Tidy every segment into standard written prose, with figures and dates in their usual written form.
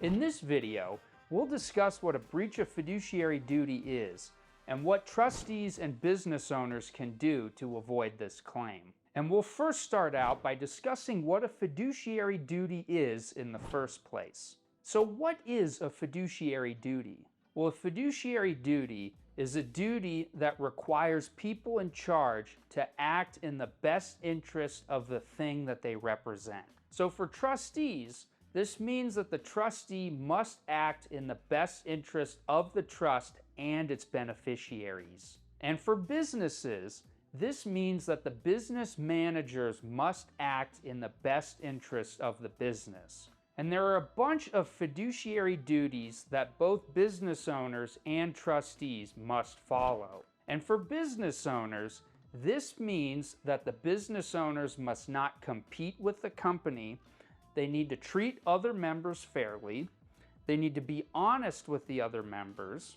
In this video, we'll discuss what a breach of fiduciary duty is and what trustees and business owners can do to avoid this claim. And we'll first start out by discussing what a fiduciary duty is in the first place. So what is a fiduciary duty? Well, a fiduciary duty is a duty that requires people in charge to act in the best interest of the thing that they represent. So for trustees, this means that the trustee must act in the best interest of the trust and its beneficiaries. And for businesses, this means that the business managers must act in the best interest of the business. And there are a bunch of fiduciary duties that both business owners and trustees must follow. And for business owners, this means that the business owners must not compete with the company. They need to treat other members fairly. They need to be honest with the other members.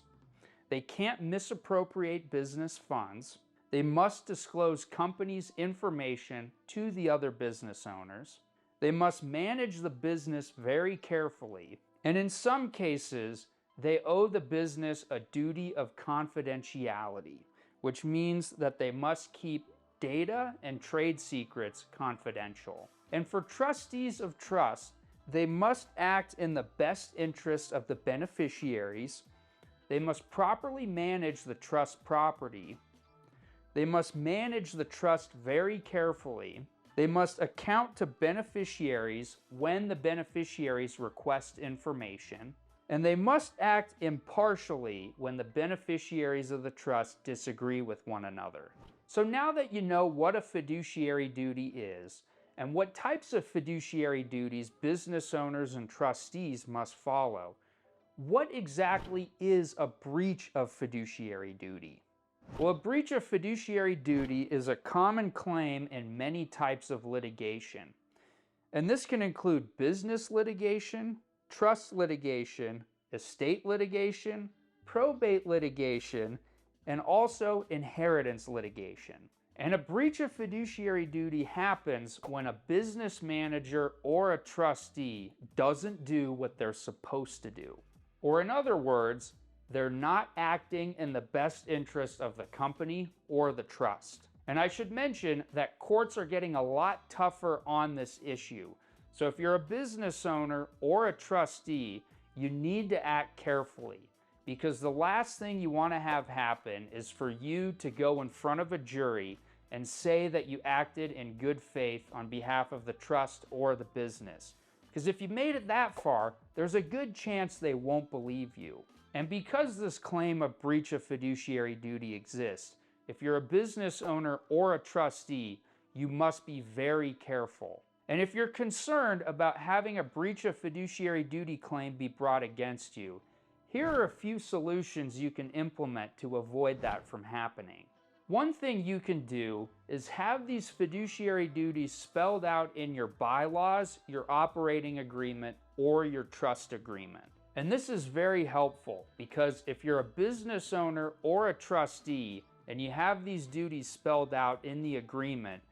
They can't misappropriate business funds. They must disclose company's information to the other business owners. They must manage the business very carefully. And in some cases, they owe the business a duty of confidentiality, which means that they must keep data and trade secrets confidential. And for trustees of trust, they must act in the best interest of the beneficiaries. They must properly manage the trust property. They must manage the trust very carefully. They must account to beneficiaries when the beneficiaries request information. And they must act impartially when the beneficiaries of the trust disagree with one another. So now that you know what a fiduciary duty is, and what types of fiduciary duties business owners and trustees must follow, what exactly is a breach of fiduciary duty? Well, a breach of fiduciary duty is a common claim in many types of litigation. And this can include business litigation, trust litigation, estate litigation, probate litigation, and also inheritance litigation. And a breach of fiduciary duty happens when a business manager or a trustee doesn't do what they're supposed to do. Or in other words, they're not acting in the best interest of the company or the trust. And I should mention that courts are getting a lot tougher on this issue. So if you're a business owner or a trustee, you need to act carefully, because the last thing you want to have happen is for you to go in front of a jury and say that you acted in good faith on behalf of the trust or the business. Because if you made it that far, there's a good chance they won't believe you. And because this claim of breach of fiduciary duty exists, if you're a business owner or a trustee, you must be very careful. And if you're concerned about having a breach of fiduciary duty claim be brought against you, here are a few solutions you can implement to avoid that from happening. One thing you can do is have these fiduciary duties spelled out in your bylaws, your operating agreement, or your trust agreement. And this is very helpful because if you're a business owner or a trustee and you have these duties spelled out in the agreement,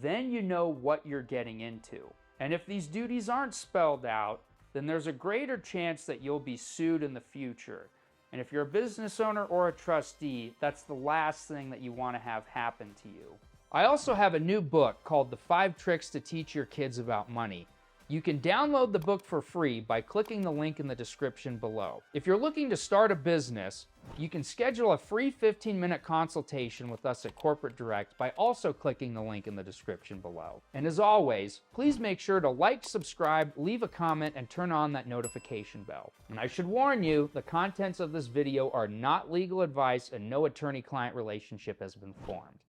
then you know what you're getting into. And if these duties aren't spelled out, then there's a greater chance that you'll be sued in the future. And if you're a business owner or a trustee, that's the last thing that you want to have happen to you. I also have a new book called The 5 Tricks to Teach Your Kids About Money. You can download the book for free by clicking the link in the description below. If you're looking to start a business, you can schedule a free 15-minute consultation with us at Corporate Direct by also clicking the link in the description below. And as always, please make sure to like, subscribe, leave a comment, and turn on that notification bell. And I should warn you, the contents of this video are not legal advice and no attorney-client relationship has been formed.